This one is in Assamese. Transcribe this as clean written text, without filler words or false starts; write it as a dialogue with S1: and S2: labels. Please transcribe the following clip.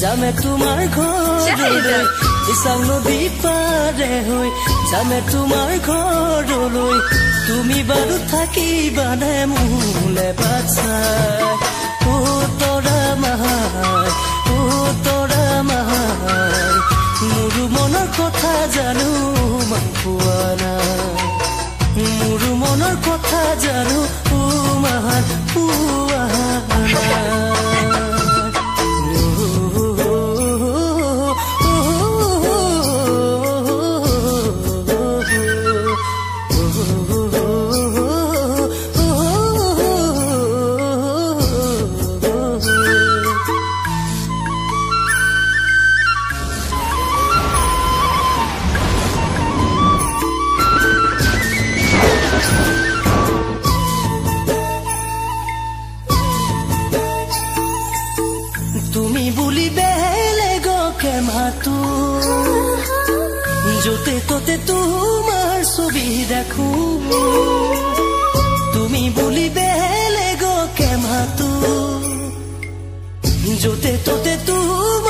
S1: जामे तुम्हार घरলৈ বিশাল নদী পাৰে হৈ যামে তোমাৰ ঘৰলৈ তুমি বাৰু থাকিবানে মোলে বাছাই ও তৰা মাহাই মোৰ মনৰ কথা জানো মান পোৱা নাই মোৰ মনৰ কথা জানো ও মাহান পোৱা নাই जोते तोते तुम्हार छवि देखो तुमी बोली बेलेगो के मातु जोते तोते तुम